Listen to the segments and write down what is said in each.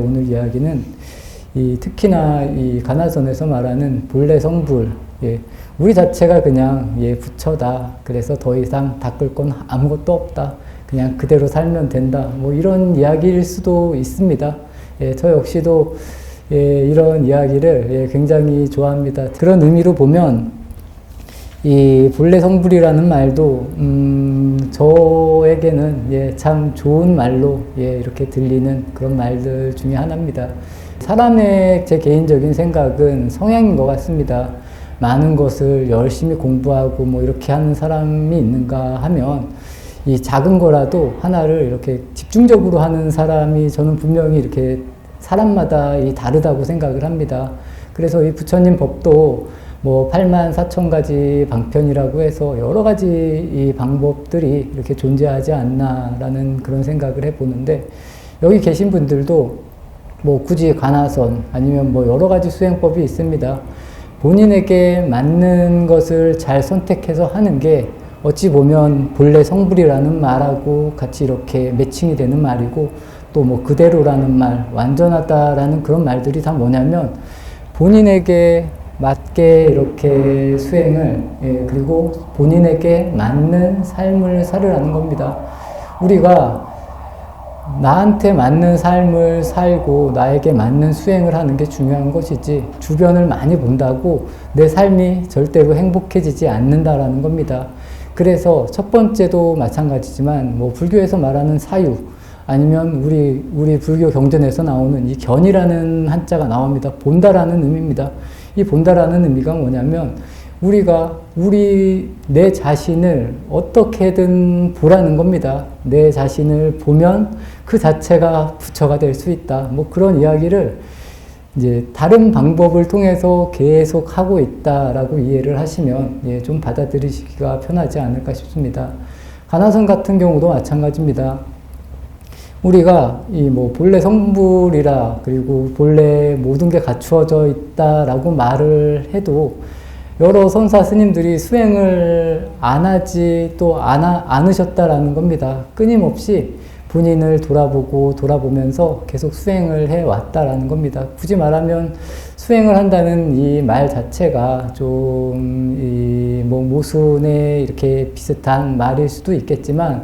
오늘 이야기는 특히나 이 가나선에서 말하는 본래 성불, 우리 자체가 그냥 부처다. 그래서 더 이상 닦을 건 아무것도 없다. 그냥 그대로 살면 된다. 뭐 이런 이야기일 수도 있습니다. 저 역시도 이런 이야기를 굉장히 좋아합니다. 그런 의미로 보면 이 본래 성불이라는 말도 저에게는 참 좋은 말로 이렇게 들리는 그런 말들 중에 하나입니다. 사람의 제 개인적인 생각은 성향인 것 같습니다. 많은 것을 열심히 공부하고 뭐 이렇게 하는 사람이 있는가 하면 이 작은 거라도 하나를 이렇게 집중적으로 하는 사람이 저는 분명히 이렇게 사람마다 다르다고 생각을 합니다. 그래서 이 부처님 법도 뭐 84,000가지 방편이라고 해서 여러 가지 이 방법들이 이렇게 존재하지 않나라는 그런 생각을 해보는데, 여기 계신 분들도 뭐 굳이 가나선 아니면 뭐 여러 가지 수행법이 있습니다. 본인에게 맞는 것을 잘 선택해서 하는 게 어찌 보면 본래 성불이라는 말하고 같이 이렇게 매칭이 되는 말이고, 또 뭐 그대로라는 말, 완전하다라는 그런 말들이 다 뭐냐면 본인에게 맞게 이렇게 수행을, 그리고 본인에게 맞는 삶을 살으라는 겁니다. 우리가 나한테 맞는 삶을 살고 나에게 맞는 수행을 하는 게 중요한 것이지, 주변을 많이 본다고 내 삶이 절대로 행복해지지 않는다라는 겁니다. 그래서 첫 번째도 마찬가지지만 뭐 불교에서 말하는 사유, 아니면 우리 불교 경전에서 나오는 이 견이라는 한자가 나옵니다. 본다라는 의미입니다. 이 본다라는 의미가 뭐냐면 우리가 내 자신을 어떻게든 보라는 겁니다. 내 자신을 보면 그 자체가 부처가 될 수 있다. 뭐 그런 이야기를 이제 다른 방법을 통해서 계속 하고 있다라고 이해를 하시면 좀 받아들이시기가 편하지 않을까 싶습니다. 가나선 같은 경우도 마찬가지입니다. 우리가 뭐 본래 성불이라, 그리고 본래 모든 게 갖추어져 있다라고 말을 해도 여러 선사 스님들이 수행을 안 하지 또 않으셨다라는 겁니다. 끊임없이 본인을 돌아보면서 계속 수행을 해왔다라는 겁니다. 굳이 말하면 수행을 한다는 이 말 자체가 좀 뭐 모순에 이렇게 비슷한 말일 수도 있겠지만,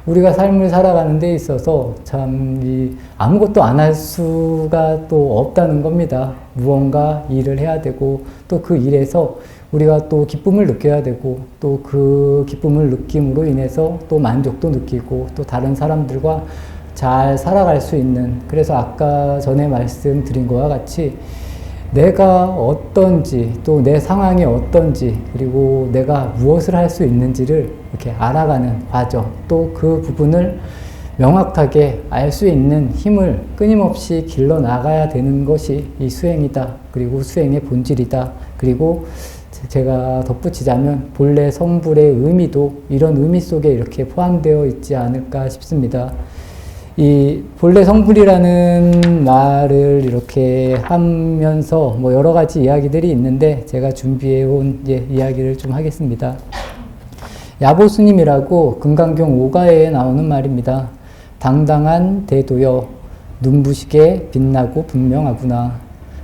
우리가 삶을 살아가는 데 있어서 참 아무것도 안 할 수가 또 없다는 겁니다. 무언가 일을 해야 되고, 또 그 일에서 우리가 또 기쁨을 느껴야 되고, 또 그 기쁨을 느낌으로 인해서 또 만족도 느끼고, 또 다른 사람들과 잘 살아갈 수 있는, 그래서 아까 전에 말씀드린 것과 같이 내가 어떤지, 또 내 상황이 어떤지, 그리고 내가 무엇을 할 수 있는지를 이렇게 알아가는 과정, 또 그 부분을 명확하게 알 수 있는 힘을 끊임없이 길러 나가야 되는 것이 이 수행이다. 그리고 수행의 본질이다. 그리고 제가 덧붙이자면 본래 성불의 의미도 이런 의미 속에 이렇게 포함되어 있지 않을까 싶습니다. 이 본래 성불이라는 말을 이렇게 하면서 뭐 여러 가지 이야기들이 있는데, 제가 준비해 온 이야기를 좀 하겠습니다. 야보스님이라고 금강경 5가에 나오는 말입니다. 당당한 대도여, 눈부시게 빛나고 분명하구나.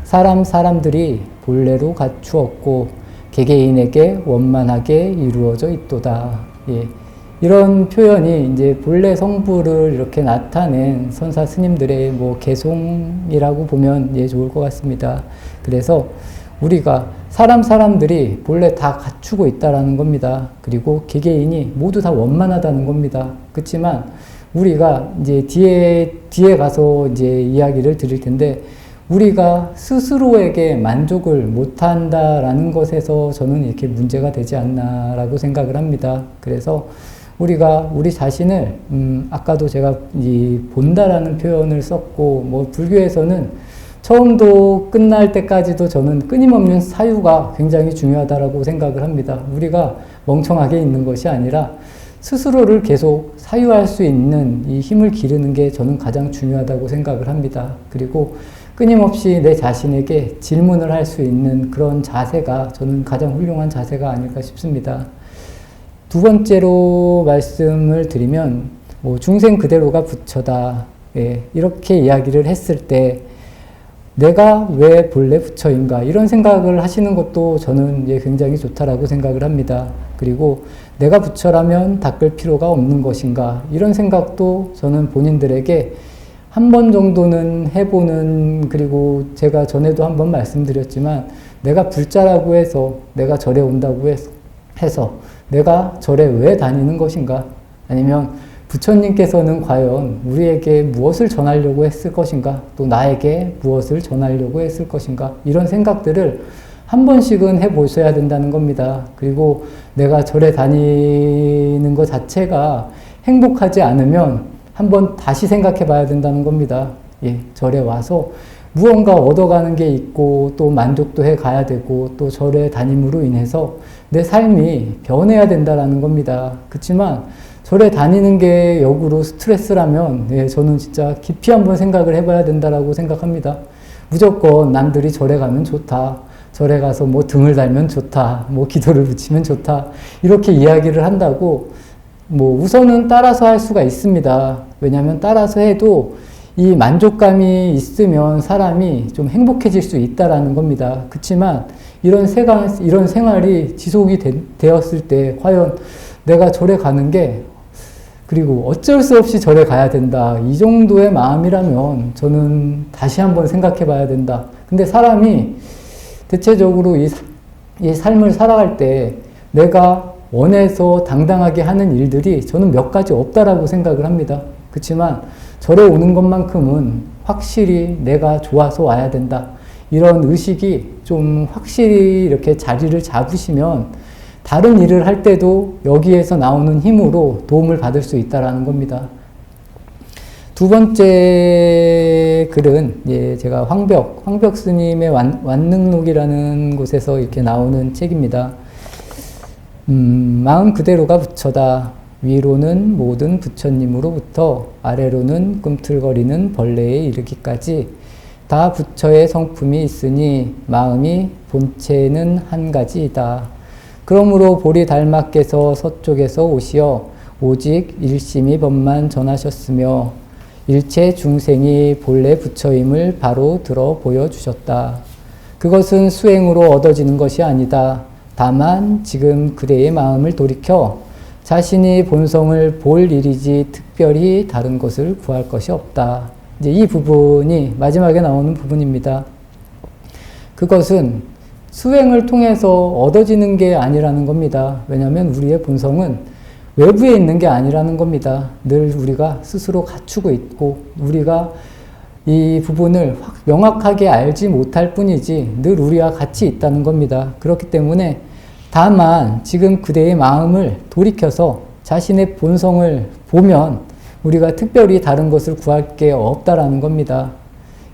사람들이 본래로 갖추었고 개개인에게 원만하게 이루어져 있도다. 이런 표현이 이제 본래 성불을 이렇게 나타낸 선사 스님들의 뭐 개송이라고 보면 좋을 것 같습니다. 그래서 우리가 사람들이 본래 다 갖추고 있다라는 겁니다. 그리고 개개인이 모두 다 원만하다는 겁니다. 그렇지만 우리가 이제 뒤에 가서 이제 이야기를 드릴 텐데, 우리가 스스로에게 만족을 못한다라는 것에서 저는 이렇게 문제가 되지 않나라고 생각을 합니다. 그래서 우리가 우리 자신을 아까도 제가 본다라는 표현을 썼고, 뭐 불교에서는 처음도 끝날 때까지도 저는 끊임없는 사유가 굉장히 중요하다라고 생각을 합니다. 우리가 멍청하게 있는 것이 아니라 스스로를 계속 사유할 수 있는 이 힘을 기르는 게 저는 가장 중요하다고 생각을 합니다. 그리고 끊임없이 내 자신에게 질문을 할 수 있는 그런 자세가 저는 가장 훌륭한 자세가 아닐까 싶습니다. 두 번째로 말씀을 드리면, 뭐 중생 그대로가 부처다. 예, 이렇게 이야기를 했을 때 내가 왜 본래 부처인가 이런 생각을 하시는 것도 저는 굉장히 좋다라고 생각을 합니다. 그리고 내가 부처라면 닦을 필요가 없는 것인가 이런 생각도 저는 본인들에게 한 번 정도는 해보는, 그리고 제가 전에도 한번 말씀드렸지만 내가 불자라고 해서 내가 절에 온다고 해서 내가 절에 왜 다니는 것인가, 아니면 부처님께서는 과연 우리에게 무엇을 전하려고 했을 것인가, 또 나에게 무엇을 전하려고 했을 것인가, 이런 생각들을 한 번씩은 해보셔야 된다는 겁니다. 그리고 내가 절에 다니는 것 자체가 행복하지 않으면 한번 다시 생각해 봐야 된다는 겁니다. 예, 절에 와서 무언가 얻어가는 게 있고 또 만족도 해 가야 되고 또 절에 다님으로 인해서 내 삶이 변해야 된다는 겁니다. 그렇지만 절에 다니는 게 역으로 스트레스라면 예, 저는 진짜 깊이 한번 생각을 해봐야 된다라고 생각합니다. 무조건 남들이 절에 가면 좋다, 절에 가서 뭐 등을 달면 좋다, 뭐 기도를 붙이면 좋다, 이렇게 이야기를 한다고 뭐 우선은 따라서 할 수가 있습니다. 왜냐하면 따라서 해도 이 만족감이 있으면 사람이 좀 행복해질 수 있다라는 겁니다. 그렇지만 이런 생활이 지속이 되었을 때 과연 내가 절에 가는 게, 그리고 어쩔 수 없이 절에 가야 된다, 이 정도의 마음이라면 저는 다시 한번 생각해 봐야 된다. 근데 사람이 대체적으로 이 삶을 살아갈 때 내가 원해서 당당하게 하는 일들이 저는 몇 가지 없다라고 생각을 합니다. 그렇지만 절에 오는 것만큼은 확실히 내가 좋아서 와야 된다, 이런 의식이 좀 확실히 이렇게 자리를 잡으시면 다른 일을 할 때도 여기에서 나오는 힘으로 도움을 받을 수 있다라는 겁니다. 두 번째 글은 예, 제가 황벽 스님의 완능록이라는 곳에서 이렇게 나오는 책입니다. 마음 그대로가 부처다. 위로는 모든 부처님으로부터 아래로는 꿈틀거리는 벌레에 이르기까지 다 부처의 성품이 있으니 마음이 본체는 한 가지이다. 그러므로 보리달마께서 서쪽에서 오시어 오직 일심이 법만 전하셨으며 일체 중생이 본래 부처임을 바로 들어 보여주셨다. 그것은 수행으로 얻어지는 것이 아니다. 다만 지금 그대의 마음을 돌이켜 자신이 본성을 볼 일이지 특별히 다른 것을 구할 것이 없다. 이제 이 부분이 마지막에 나오는 부분입니다. 그것은 수행을 통해서 얻어지는 게 아니라는 겁니다. 왜냐하면 우리의 본성은 외부에 있는 게 아니라는 겁니다. 늘 우리가 스스로 갖추고 있고 우리가 이 부분을 명확하게 알지 못할 뿐이지 늘 우리와 같이 있다는 겁니다. 그렇기 때문에 다만 지금 그대의 마음을 돌이켜서 자신의 본성을 보면 우리가 특별히 다른 것을 구할 게 없다라는 겁니다.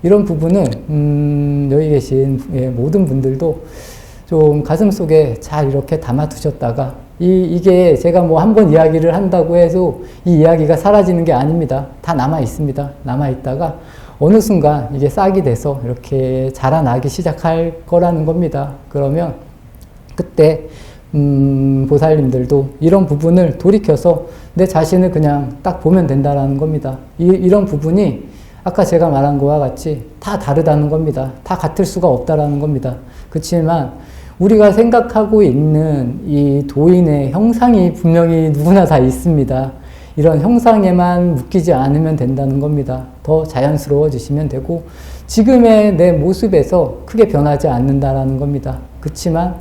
이런 부분은 여기 계신 모든 분들도 좀 가슴속에 잘 이렇게 담아두셨다가 이게 제가 뭐 한번 이야기를 한다고 해서 이 이야기가 사라지는 게 아닙니다. 다 남아 있습니다. 남아 있다가 어느 순간 이게 싹이 돼서 이렇게 자라나기 시작할 거라는 겁니다. 그러면 그때 보살님들도 이런 부분을 돌이켜서 내 자신을 그냥 딱 보면 된다라는 겁니다. 이런 부분이 아까 제가 말한 거와 같이 다 다르다는 겁니다. 다 같을 수가 없다라는 겁니다. 그렇지만 우리가 생각하고 있는 이 도인의 형상이 분명히 누구나 다 있습니다. 이런 형상에만 묶이지 않으면 된다는 겁니다. 더 자연스러워지시면 되고 지금의 내 모습에서 크게 변하지 않는다라는 겁니다. 그렇지만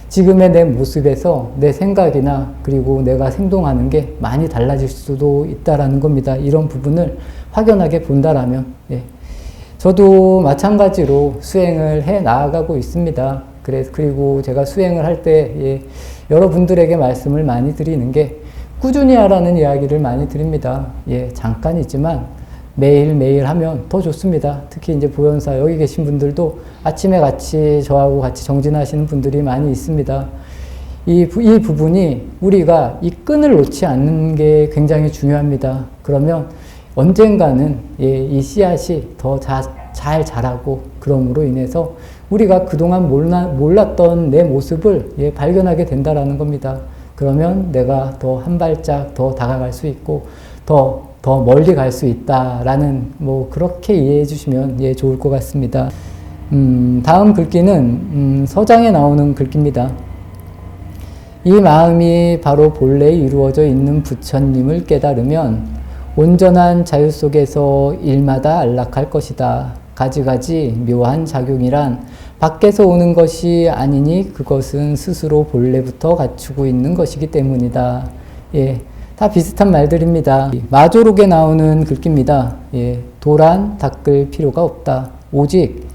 지금의 내 모습에서 내 생각이나 그리고 내가 행동하는 게 많이 달라질 수도 있다라는 겁니다. 이런 부분을 확연하게 본다라면 예. 저도 마찬가지로 수행을 해 나아가고 있습니다. 그리고 제가 수행을 할 때 예, 여러분들에게 말씀을 많이 드리는 게 꾸준히 하라는 이야기를 많이 드립니다. 예, 잠깐이지만 매일매일 하면 더 좋습니다. 특히 이제 보현사 여기 계신 분들도 아침에 같이 저하고 같이 정진하시는 분들이 많이 있습니다. 이 부분이 우리가 이 끈을 놓지 않는 게 굉장히 중요합니다. 그러면 언젠가는 예, 이 씨앗이 더 잘 자라고 그럼으로 인해서 우리가 그동안 몰랐던 내 모습을 예, 발견하게 된다라는 겁니다. 그러면 내가 더 한 발짝 더 다가갈 수 있고 더 더 멀리 갈 수 있다라는 뭐 그렇게 이해해 주시면 예, 좋을 것 같습니다. 다음 글귀는 서장에 나오는 글귀입니다. 이 마음이 바로 본래에 이루어져 있는 부처님을 깨달으면 온전한 자유 속에서 일마다 안락할 것이다. 가지가지 묘한 작용이란 밖에서 오는 것이 아니니 그것은 스스로 본래부터 갖추고 있는 것이기 때문이다. 예, 다 비슷한 말들입니다. 마조록에 나오는 글귀입니다. 예, 도란 닦을 필요가 없다. 오직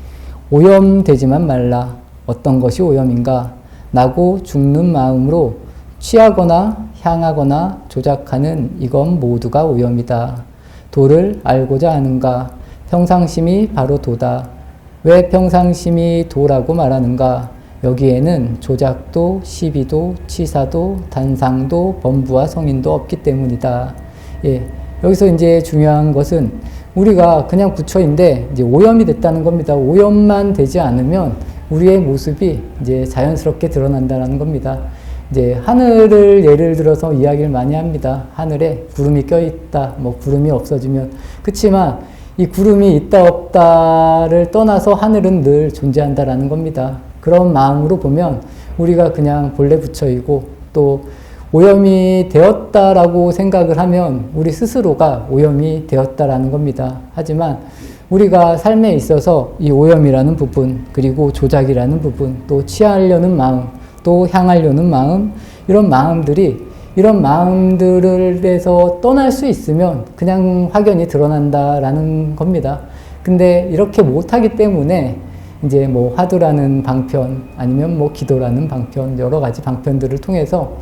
오염되지만 말라. 어떤 것이 오염인가? 나고 죽는 마음으로 취하거나 향하거나 조작하는 이건 모두가 오염이다. 도를 알고자 하는가? 평상심이 바로 도다. 왜 평상심이 도라고 말하는가? 여기에는 조작도, 시비도, 치사도, 단상도, 범부와 성인도 없기 때문이다. 예, 여기서 이제 중요한 것은 우리가 그냥 부처인데 이제 오염이 됐다는 겁니다. 오염만 되지 않으면 우리의 모습이 이제 자연스럽게 드러난다는 겁니다. 이제 하늘을 예를 들어서 이야기를 많이 합니다. 하늘에 구름이 껴있다, 뭐 구름이 없어지면. 그치만 이 구름이 있다 없다를 떠나서 하늘은 늘 존재한다라는 겁니다. 그런 마음으로 보면 우리가 그냥 본래 부처이고 또 오염이 되었다라고 생각을 하면 우리 스스로가 오염이 되었다라는 겁니다. 하지만 우리가 삶에 있어서 이 오염이라는 부분, 그리고 조작이라는 부분, 또 취하려는 마음, 또 향하려는 마음, 이런 마음들에서 떠날 수 있으면 그냥 확연히 드러난다라는 겁니다. 근데 이렇게 못하기 때문에 이제 뭐 화두라는 방편, 아니면 뭐 기도라는 방편, 여러 가지 방편들을 통해서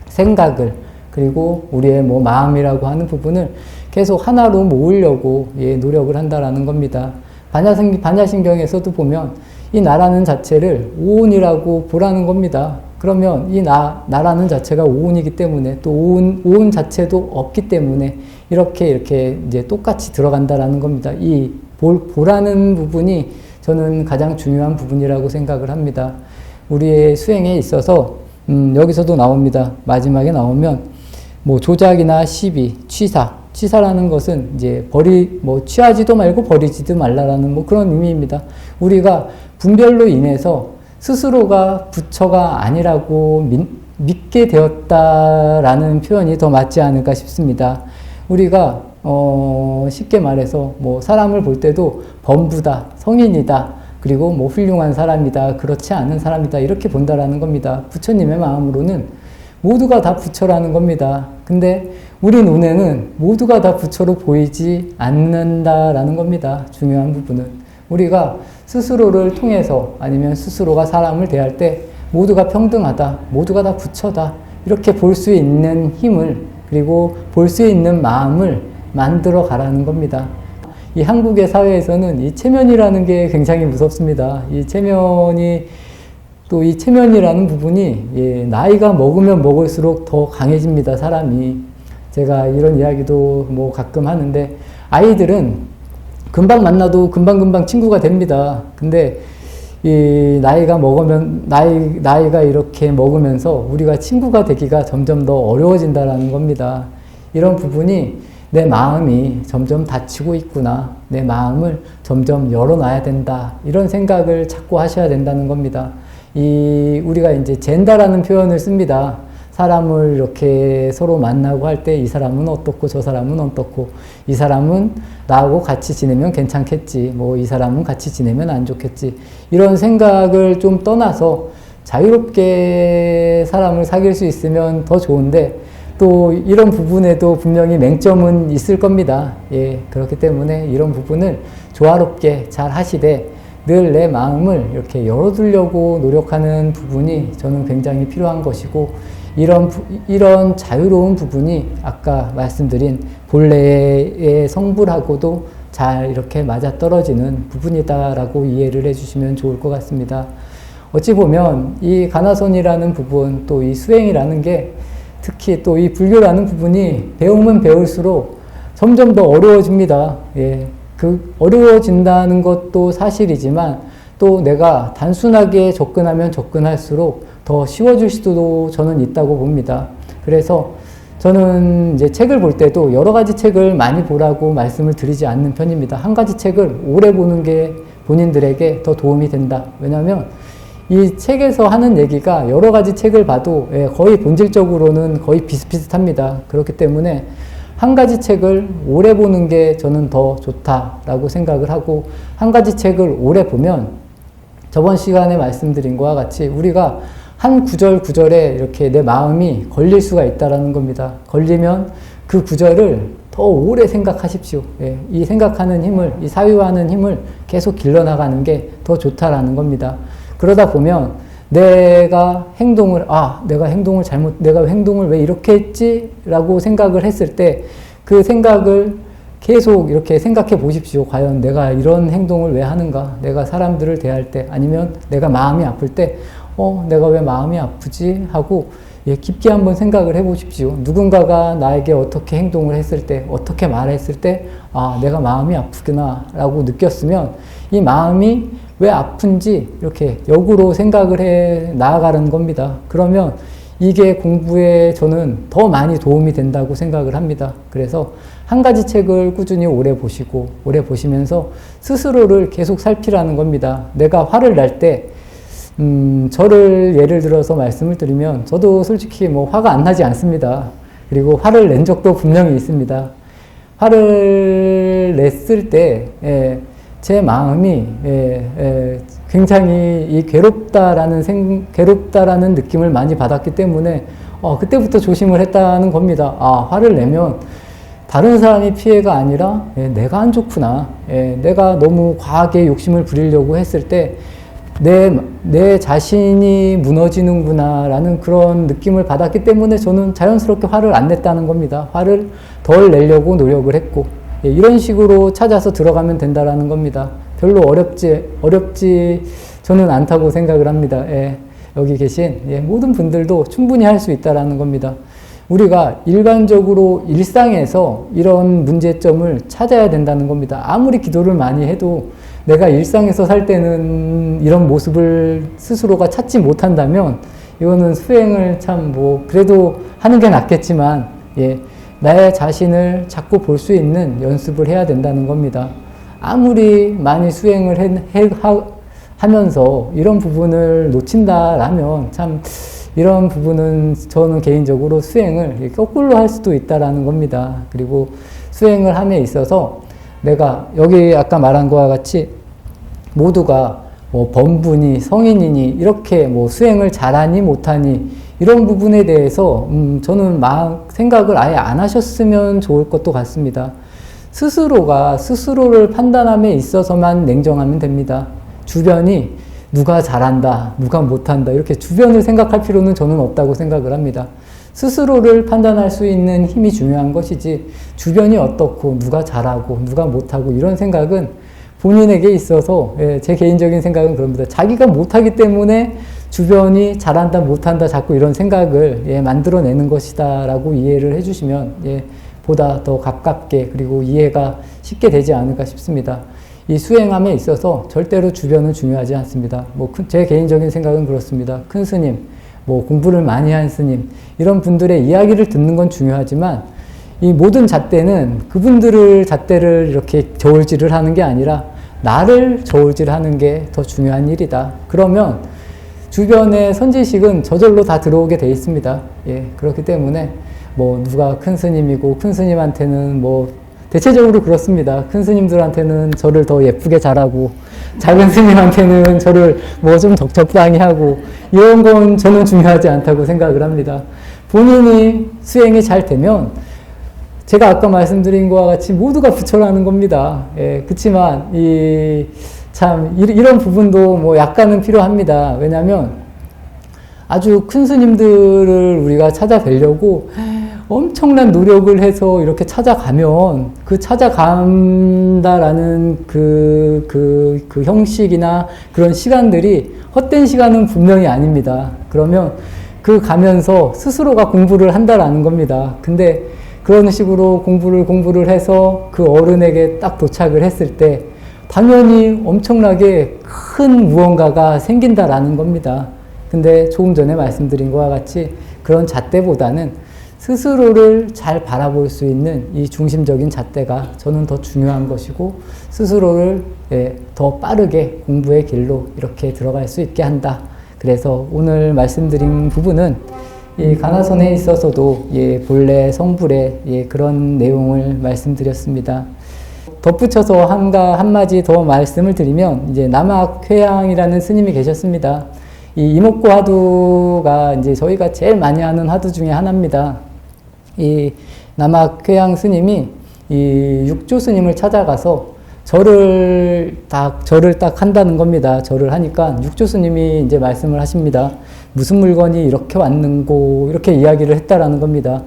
생각을, 그리고 우리의 뭐 마음이라고 하는 부분을 계속 하나로 모으려고 예, 노력을 한다라는 겁니다. 반야신경에서도 보면 이 나라는 자체를 오온이라고 보라는 겁니다. 그러면 이 나라는 자체가 오온이기 때문에 또 오온 자체도 없기 때문에 이렇게 이제 똑같이 들어간다라는 겁니다. 이 보라는 부분이 저는 가장 중요한 부분이라고 생각을 합니다. 우리의 수행에 있어서 여기서도 나옵니다. 마지막에 나오면 뭐 조작이나 시비, 취사라는 것은 이제 취하지도 말고 버리지도 말라라는 뭐 그런 의미입니다. 우리가 분별로 인해서 스스로가 부처가 아니라고 믿게 되었다라는 표현이 더 맞지 않을까 싶습니다. 우리가 쉽게 말해서 뭐 사람을 볼 때도 범부다, 성인이다, 그리고 뭐 훌륭한 사람이다, 그렇지 않은 사람이다 이렇게 본다라는 겁니다. 부처님의 마음으로는 모두가 다 부처라는 겁니다. 근데 우리 눈에는 모두가 다 부처로 보이지 않는다라는 겁니다. 중요한 부분은 우리가 스스로를 통해서 아니면 스스로가 사람을 대할 때 모두가 평등하다, 모두가 다 부처다 이렇게 볼 수 있는 힘을, 그리고 볼 수 있는 마음을 만들어 가라는 겁니다. 이 한국의 사회에서는 이 체면이라는 게 굉장히 무섭습니다. 이 체면이라는 부분이 예, 나이가 먹으면 먹을수록 더 강해집니다, 사람이. 제가 이런 이야기도 뭐 가끔 하는데 아이들은 금방 만나도 금방금방 친구가 됩니다. 근데 이 나이가 이렇게 먹으면서 우리가 친구가 되기가 점점 더 어려워진다라는 겁니다. 이런 부분이 내 마음이 점점 닫히고 있구나. 내 마음을 점점 열어놔야 된다. 이런 생각을 자꾸 하셔야 된다는 겁니다. 우리가 이제 젠다라는 표현을 씁니다. 사람을 이렇게 서로 만나고 할 때 이 사람은 어떻고 저 사람은 어떻고, 이 사람은 나하고 같이 지내면 괜찮겠지, 뭐 이 사람은 같이 지내면 안 좋겠지, 이런 생각을 좀 떠나서 자유롭게 사람을 사귈 수 있으면 더 좋은데 또 이런 부분에도 분명히 맹점은 있을 겁니다. 예, 그렇기 때문에 이런 부분을 조화롭게 잘 하시되 늘 내 마음을 이렇게 열어두려고 노력하는 부분이 저는 굉장히 필요한 것이고, 이런 자유로운 부분이 아까 말씀드린 본래의 성불하고도 잘 이렇게 맞아떨어지는 부분이다라고 이해를 해주시면 좋을 것 같습니다. 어찌 보면 이 가나선이라는 부분, 또 이 수행이라는 게, 특히 또 이 불교라는 부분이 배우면 배울수록 점점 더 어려워집니다. 예, 그 어려워진다는 것도 사실이지만 또 내가 단순하게 접근하면 접근할수록 더 쉬워질 수도 저는 있다고 봅니다. 그래서 저는 이제 책을 볼 때도 여러 가지 책을 많이 보라고 말씀을 드리지 않는 편입니다. 한 가지 책을 오래 보는 게 본인들에게 더 도움이 된다. 왜냐하면 이 책에서 하는 얘기가 여러 가지 책을 봐도 거의 본질적으로는 거의 비슷비슷합니다. 그렇기 때문에 한 가지 책을 오래 보는 게 저는 더 좋다라고 생각을 하고, 한 가지 책을 오래 보면 저번 시간에 말씀드린 것과 같이 우리가 한 구절 구절에 이렇게 내 마음이 걸릴 수가 있다라는 겁니다. 걸리면 그 구절을 더 오래 생각하십시오. 이 생각하는 힘을, 이 사유하는 힘을 계속 길러나가는 게 더 좋다라는 겁니다. 그러다 보면 내가 행동을 내가 행동을 왜 이렇게 했지? 라고 생각을 했을 때 그 생각을 계속 이렇게 생각해 보십시오. 과연 내가 이런 행동을 왜 하는가? 내가 사람들을 대할 때, 아니면 내가 마음이 아플 때, 내가 왜 마음이 아프지? 하고 깊게 한번 생각을 해 보십시오. 누군가가 나에게 어떻게 행동을 했을 때, 어떻게 말했을 때, 내가 마음이 아프구나 라고 느꼈으면 이 마음이 왜 아픈지 이렇게 역으로 생각을 해 나아가는 겁니다. 그러면 이게 공부에 저는 더 많이 도움이 된다고 생각을 합니다. 그래서 한 가지 책을 꾸준히 오래 보시면서 스스로를 계속 살피라는 겁니다. 내가 화를 날 때, 저를 예를 들어서 말씀을 드리면, 저도 솔직히 뭐 화가 안 나지 않습니다. 그리고 화를 낸 적도 분명히 있습니다. 화를 냈을 때, 제 마음이 굉장히 괴롭다라는 느낌을 많이 받았기 때문에 그때부터 조심을 했다는 겁니다. 화를 내면 다른 사람이 피해가 아니라 내가 안 좋구나. 내가 너무 과하게 욕심을 부리려고 했을 때 내 자신이 무너지는구나 라는 그런 느낌을 받았기 때문에 저는 자연스럽게 화를 안 냈다는 겁니다. 화를 덜 내려고 노력을 했고, 이런 식으로 찾아서 들어가면 된다라는 겁니다. 별로 어렵지 저는 않다고 생각을 합니다. 여기 계신 모든 분들도 충분히 할 수 있다라는 겁니다. 우리가 일반적으로 일상에서 이런 문제점을 찾아야 된다는 겁니다. 아무리 기도를 많이 해도 내가 일상에서 살 때는 이런 모습을 스스로가 찾지 못한다면 이거는 수행을 그래도 하는 게 낫겠지만, 나의 자신을 자꾸 볼 수 있는 연습을 해야 된다는 겁니다. 아무리 많이 수행을 하면서 이런 부분을 놓친다라면 이런 부분은 저는 개인적으로 수행을 거꾸로 할 수도 있다라는 겁니다. 그리고 수행을 함에 있어서 내가 여기 아까 말한 것과 같이 모두가 범부니 성인이니 이렇게 수행을 잘하니 못하니 이런 부분에 대해서 저는 생각을 아예 안 하셨으면 좋을 것도 같습니다. 스스로가 스스로를 판단함에 있어서만 냉정하면 됩니다. 주변이 누가 잘한다, 누가 못한다 이렇게 주변을 생각할 필요는 저는 없다고 생각을 합니다. 스스로를 판단할 수 있는 힘이 중요한 것이지 주변이 어떻고 누가 잘하고 누가 못하고 이런 생각은 본인에게 있어서 제 개인적인 생각은 그럽니다. 자기가 못하기 때문에 주변이 잘한다 못한다 자꾸 이런 생각을 만들어내는 것이다 라고 이해를 해주시면 보다 더 가깝게 그리고 이해가 쉽게 되지 않을까 싶습니다. 이 수행함에 있어서 절대로 주변은 중요하지 않습니다. 제 개인적인 생각은 그렇습니다. 큰 스님, 공부를 많이 한 스님 이런 분들의 이야기를 듣는 건 중요하지만 이 모든 잣대는 그분들을 잣대를 이렇게 저울질을 하는 게 아니라 나를 저울질하는 게 더 중요한 일이다. 그러면 주변의 선지식은 저절로 다 들어오게 돼 있습니다. 그렇기 때문에 누가 큰 스님이고 큰 스님한테는 대체적으로 그렇습니다. 큰 스님들한테는 저를 더 예쁘게 잘하고 작은 스님한테는 저를 좀 적당히 하고 이런 건 저는 중요하지 않다고 생각을 합니다. 본인이 수행이 잘 되면 제가 아까 말씀드린 것과 같이 모두가 부처라는 겁니다. 그렇지만 이런 부분도 약간은 필요합니다. 왜냐하면 아주 큰 스님들을 우리가 찾아뵈려고 엄청난 노력을 해서 이렇게 찾아가면 그 찾아간다라는 그 형식이나 그런 시간들이 헛된 시간은 분명히 아닙니다. 그러면 가면서 스스로가 공부를 한다라는 겁니다. 근데 그런 식으로 공부를 해서 그 어른에게 딱 도착을 했을 때 당연히 엄청나게 큰 무언가가 생긴다라는 겁니다. 근데 조금 전에 말씀드린 것과 같이 그런 잣대보다는 스스로를 잘 바라볼 수 있는 이 중심적인 잣대가 저는 더 중요한 것이고, 스스로를 더 빠르게 공부의 길로 이렇게 들어갈 수 있게 한다. 그래서 오늘 말씀드린 부분은 이 가나선에 있어서도 본래 성불의 그런 내용을 말씀드렸습니다. 덧붙여서 한마디 더 말씀을 드리면, 이제 남학회양이라는 스님이 계셨습니다. 이 이목구 화두가 이제 저희가 제일 많이 하는 화두 중에 하나입니다. 이 남학회양 스님이 이 육조 스님을 찾아가서 절을 딱 한다는 겁니다. 절을 하니까 육조 스님이 이제 말씀을 하십니다. 무슨 물건이 이렇게 왔는고, 이렇게 이야기를 했다라는 겁니다.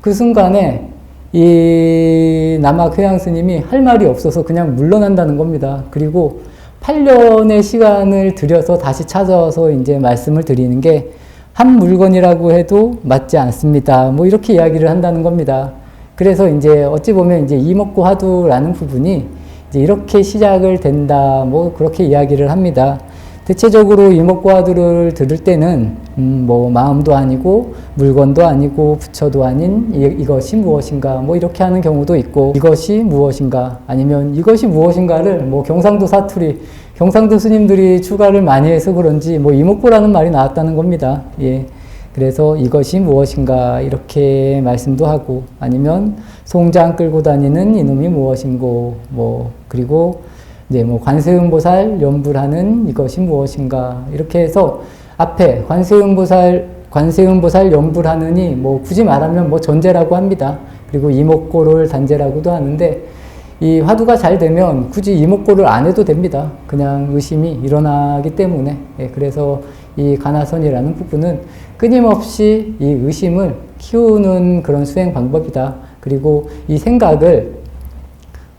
그 순간에 이 남학회양 스님이 할 말이 없어서 그냥 물러난다는 겁니다. 그리고 8년의 시간을 들여서 다시 찾아와서 이제 말씀을 드리는 게, 한 물건이라고 해도 맞지 않습니다. 뭐 이렇게 이야기를 한다는 겁니다. 그래서 이제 어찌 보면 이제 이목구 화두라는 부분이 이제 이렇게 시작을 된다. 뭐 그렇게 이야기를 합니다. 대체적으로 이목구 화두를 들을 때는 뭐 마음도 아니고 물건도 아니고 부처도 아닌 이것이 무엇인가 뭐 이렇게 하는 경우도 있고, 이것이 무엇인가 아니면 이것이 무엇인가를 뭐 경상도 사투리, 경상도 스님들이 추가를 많이 해서 그런지 뭐 이목구라는 말이 나왔다는 겁니다. 그래서 이것이 무엇인가 이렇게 말씀도 하고, 아니면 송장 끌고 다니는 이놈이 무엇인고, 뭐 그리고 이제 뭐 관세음보살 연불하는 이것이 무엇인가 이렇게 해서 앞에 관세음보살 연불하느니 뭐 굳이 말하면 뭐 전제라고 합니다. 그리고 이목고를 단제라고도 하는데, 이 화두가 잘 되면 굳이 이목고를 안 해도 됩니다. 그냥 의심이 일어나기 때문에. 그래서 이 가나선이라는 부분은 끊임없이 이 의심을 키우는 그런 수행 방법이다. 그리고 이 생각을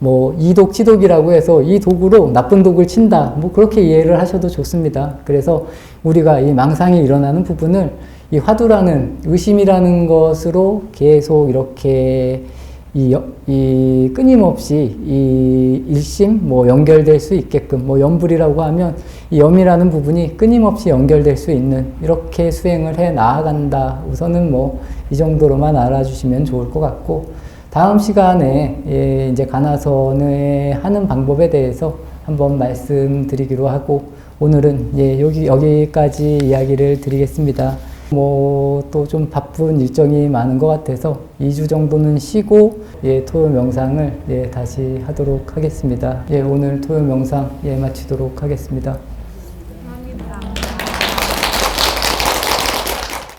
뭐 이독, 치독이라고 해서 이 독으로 나쁜 독을 친다. 뭐 그렇게 이해를 하셔도 좋습니다. 그래서 우리가 이 망상이 일어나는 부분을 이 화두라는 의심이라는 것으로 계속 이렇게 이 끊임없이 이 일심 뭐 연결될 수 있게끔, 뭐 염불이라고 하면 이 염이라는 부분이 끊임없이 연결될 수 있는 이렇게 수행을 해 나아간다. 우선은 뭐 이 정도로만 알아주시면 좋을 것 같고, 다음 시간에 이제 가나선을 하는 방법에 대해서 한번 말씀드리기로 하고, 오늘은 여기까지 이야기를 드리겠습니다. 뭐 또 좀 바쁜 일정이 많은 것 같아서 2주 정도는 쉬고 토요 명상을 다시 하도록 하겠습니다. 오늘 토요 명상 마치도록 하겠습니다.